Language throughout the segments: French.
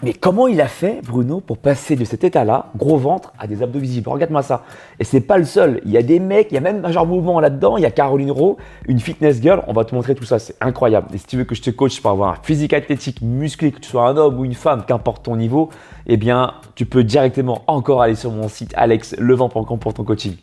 Mais comment il a fait, Bruno, pour passer de cet état-là, gros ventre, à des abdos visibles? Regarde-moi ça. Et c'est pas le seul. Il y a des mecs, il y a même Major Mouvement là-dedans. Il y a Caroline Rowe, une fitness girl. On va te montrer tout ça. C'est incroyable. Et si tu veux que je te coach pour avoir un physique athlétique, musclé, que tu sois un homme ou une femme, qu'importe ton niveau, eh bien, tu peux directement encore aller sur mon site alexlevent.com pour ton coaching.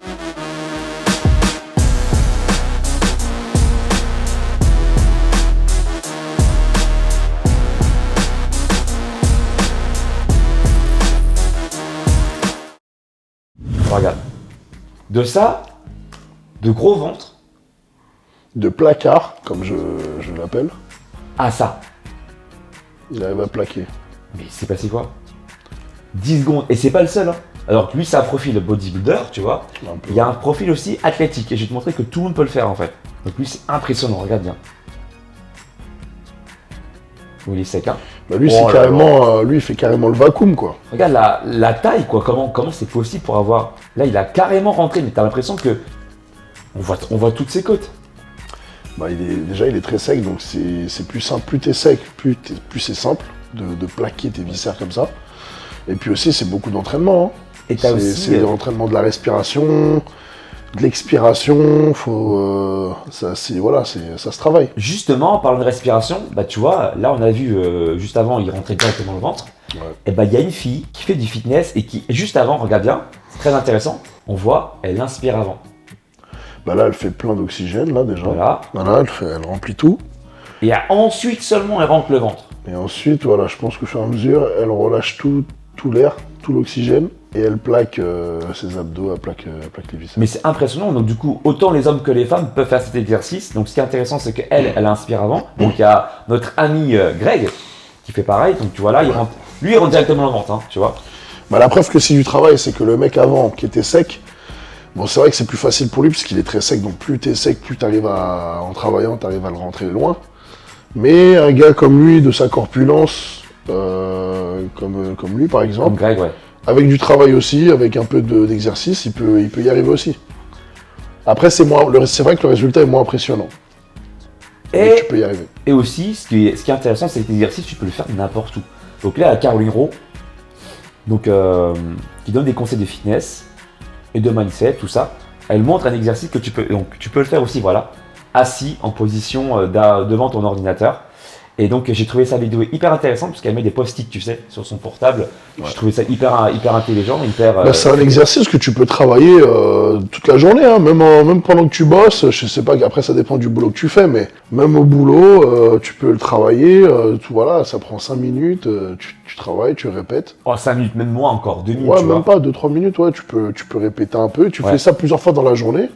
Regarde. De ça, de gros ventre, De placard, comme je l'appelle, à ça. il arrive à plaquer. Mais c'est passé quoi? 10 secondes. Et c'est pas le seul. Hein. Alors que lui, c'est un profil bodybuilder, tu vois. Un peu. Il y a un profil aussi athlétique. Et je vais te montrer que tout le monde peut le faire en fait. Donc lui, c'est impressionnant. Regarde bien. Il est sec, hein. Bah lui, Oh c'est là carrément, lui, il fait carrément le vacuum, quoi. Regarde la taille, quoi. Comment c'est possible pour avoir. Là, il a carrément rentré, mais t'as l'impression que. On voit toutes ses côtes. Bah, déjà, il est très sec, donc c'est plus simple. Plus t'es sec, plus c'est simple de plaquer tes viscères comme ça. Et puis aussi, c'est beaucoup d'entraînement. Hein. Et t'as aussi. C'est de l'entraînement de la respiration, de l'expiration. Ça se travaille. Justement, en parlant de respiration, bah tu vois, là on a vu juste avant, il rentrait directement dans le ventre. Ouais. Et bah il y a une fille qui fait du fitness et qui, juste avant, regarde bien, c'est très intéressant, on voit, elle inspire avant. Bah là, elle fait plein d'oxygène, là, déjà. Voilà. Voilà, elle remplit tout. Et ensuite seulement elle rentre le ventre. Et ensuite, voilà, je pense qu'au fur et à mesure, elle relâche tout l'air, tout l'oxygène, et elle plaque ses abdos, elle plaque les viscères. Mais c'est impressionnant, donc du coup, autant les hommes que les femmes peuvent faire cet exercice. Donc ce qui est intéressant, c'est qu'elle, elle inspire avant. Donc il y a notre ami Greg qui fait pareil. Donc tu vois là, lui il rentre directement dans le ventre, hein, tu vois. Bah, la preuve que c'est du travail, c'est que le mec avant, qui était sec, bon, c'est vrai que c'est plus facile pour lui, parce qu'il est très sec, donc plus t'es sec, plus en travaillant, t'arrives à le rentrer loin. Mais un gars comme lui, de sa corpulence, comme lui par Comme exemple, Greg, ouais. avec du travail aussi, avec un peu d'exercice, il peut y arriver aussi. Après, c'est vrai que le résultat est moins impressionnant. Mais tu peux y arriver. Et aussi, ce qui est intéressant, c'est que l'exercice, tu peux le faire n'importe où. Donc là, il y a Caroline Rowe, donc, qui donne des conseils de fitness et de mindset, tout ça. Elle montre un exercice que tu peux le faire aussi, voilà, assis en position devant ton ordinateur. Et donc j'ai trouvé sa vidéo hyper intéressante parce qu'elle met des post-it, tu sais, sur son portable. Ouais. J'ai trouvé ça hyper intelligent, hyper. C'est un exercice que tu peux travailler toute la journée, hein, même pendant que tu bosses. Je sais pas, après ça dépend du boulot que tu fais, mais même au boulot, tu peux le travailler. Voilà, ça prend 5 minutes, tu travailles, tu répètes. Oh, 5 minutes, même moins encore, 2 minutes. Ouais, même pas, 2-3 minutes, ouais, tu peux répéter un peu. Tu fais ça plusieurs fois dans la journée,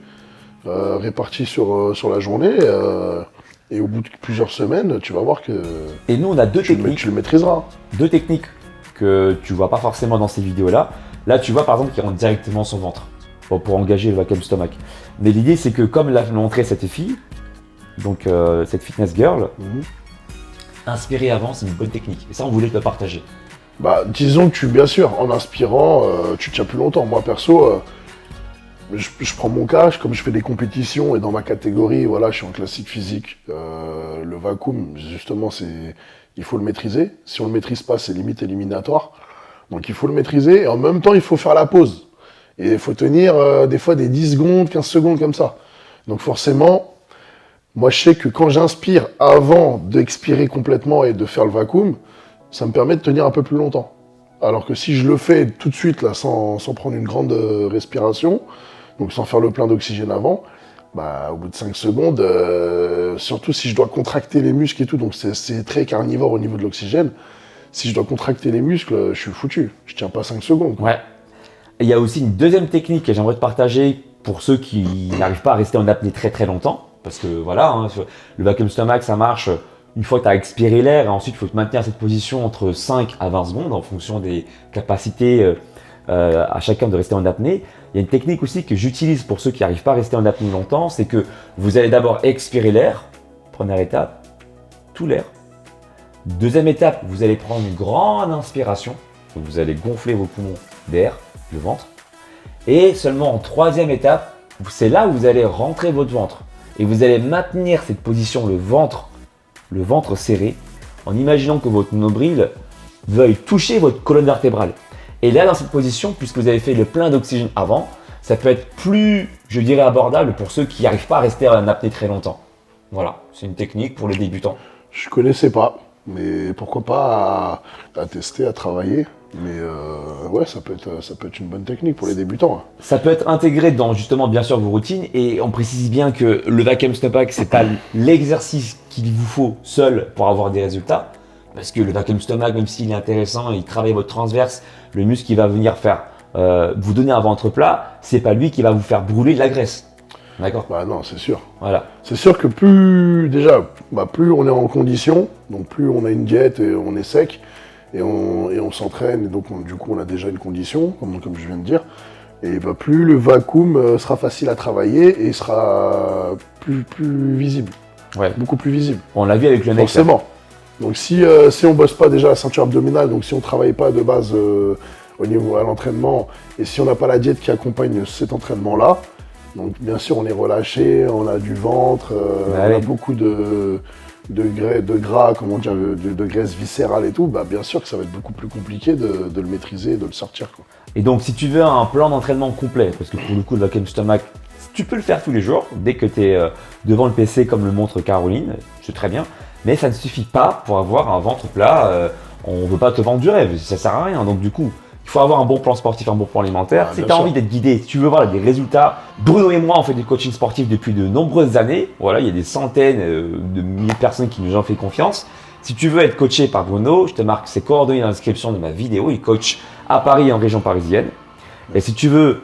réparti sur la journée. Et au bout de plusieurs semaines, tu vas voir que et nous, on a deux techniques. Tu le maîtriseras. 2 techniques que tu vois pas forcément dans ces vidéos-là. Là, tu vois par exemple qu'il rentre directement son ventre pour engager le vacuum stomach. Mais l'idée, c'est que comme l'a montré cette fille, donc cette fitness girl, inspirer avant, c'est une bonne technique. Et ça, on voulait te le partager. Bah, disons que bien sûr, en inspirant, tu tiens plus longtemps. Moi, perso, je prends mon cas, comme je fais des compétitions et dans ma catégorie, voilà, je suis en classique physique. Le vacuum, justement, il faut le maîtriser. Si on le maîtrise pas, c'est limite éliminatoire. Donc il faut le maîtriser et en même temps, il faut faire la pause. Et il faut tenir des fois des 10 secondes, 15 secondes comme ça. Donc forcément, moi je sais que quand j'inspire avant d'expirer complètement et de faire le vacuum, ça me permet de tenir un peu plus longtemps. Alors que si je le fais tout de suite, là, sans prendre une grande respiration, donc sans faire le plein d'oxygène avant, bah, au bout de 5 secondes, surtout si je dois contracter les muscles et tout, donc c'est très carnivore au niveau de l'oxygène, si je dois contracter les muscles, je suis foutu. Je tiens pas 5 secondes. Quoi. Ouais. Et il y a aussi une deuxième technique que j'aimerais te partager pour ceux qui n'arrivent pas à rester en apnée très très longtemps. Parce que voilà, hein, le vacuum stomach, ça marche une fois que tu as expiré l'air, et ensuite il faut te maintenir cette position entre 5 à 20 secondes en fonction des capacités à chacun de rester en apnée. Il y a une technique aussi que j'utilise pour ceux qui n'arrivent pas à rester en apnée longtemps, c'est que vous allez d'abord expirer l'air, première étape, tout l'air. Deuxième étape, vous allez prendre une grande inspiration, donc vous allez gonfler vos poumons d'air, le ventre. Et seulement en troisième étape, c'est là où vous allez rentrer votre ventre. Et vous allez maintenir cette position, le ventre serré, en imaginant que votre nombril veuille toucher votre colonne vertébrale. Et là, dans cette position, puisque vous avez fait le plein d'oxygène avant, ça peut être plus, je dirais, abordable pour ceux qui n'arrivent pas à rester en apnée très longtemps. Voilà, c'est une technique pour les débutants. Je connaissais pas, mais pourquoi pas à tester, à travailler. Mais ouais, ça peut être une bonne technique pour les débutants. Ça peut être intégré dans justement bien sûr vos routines et on précise bien que le vacuum stomach c'est pas l'exercice qu'il vous faut seul pour avoir des résultats parce que le vacuum stomach même s'il est intéressant, il travaille votre transverse, le muscle qui va venir faire vous donner un ventre plat, c'est pas lui qui va vous faire brûler de la graisse. D'accord. Bah non, c'est sûr. Voilà. C'est sûr que plus on est en condition, donc plus on a une diète et on est sec, et on s'entraîne, et donc du coup on a déjà une condition, comme je viens de dire, et plus le vacuum sera facile à travailler et sera plus visible, beaucoup plus visible. On l'a vu avec le mec. Forcément. Donc si on bosse pas déjà la ceinture abdominale, donc si on travaille pas de base au niveau à l'entraînement, et si on n'a pas la diète qui accompagne cet entraînement-là, donc bien sûr on est relâché, on a du ventre, on a beaucoup de gras, comment dire, de graisse viscérale et tout, bah bien sûr que ça va être beaucoup plus compliqué de le maîtriser et de le sortir, quoi. Et donc si tu veux un plan d'entraînement complet, parce que pour le coup le vacuum stomach, tu peux le faire tous les jours, dès que tu es devant le PC comme le montre Caroline, c'est très bien, mais ça ne suffit pas pour avoir un ventre plat, on ne veut pas te vendre du rêve, ça sert à rien, donc du coup, il faut avoir un bon plan sportif, un bon plan alimentaire. Si tu as envie d'être guidé, si tu veux voir des résultats, Bruno et moi on fait du coaching sportif depuis de nombreuses années. Voilà, il y a des centaines de milliers de personnes qui nous ont fait confiance. Si tu veux être coaché par Bruno, je te marque ses coordonnées dans la description de ma vidéo. Il coach à Paris et en région parisienne. Et si tu veux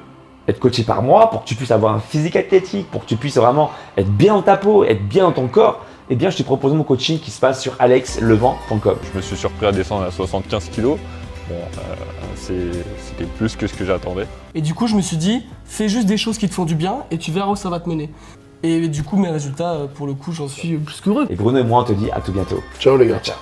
être coaché par moi pour que tu puisses avoir un physique athlétique, pour que tu puisses vraiment être bien dans ta peau, être bien dans ton corps, eh bien je te propose mon coaching qui se passe sur alexlevent.com. Je me suis surpris à descendre à 75 kg. Bon, c'était plus que ce que j'attendais. Et du coup, je me suis dit, fais juste des choses qui te font du bien et tu verras où ça va te mener. Et du coup, mes résultats, pour le coup, j'en suis plus qu'heureux. Et Bruno et moi, on te dit à tout bientôt. Ciao les gars. Ciao.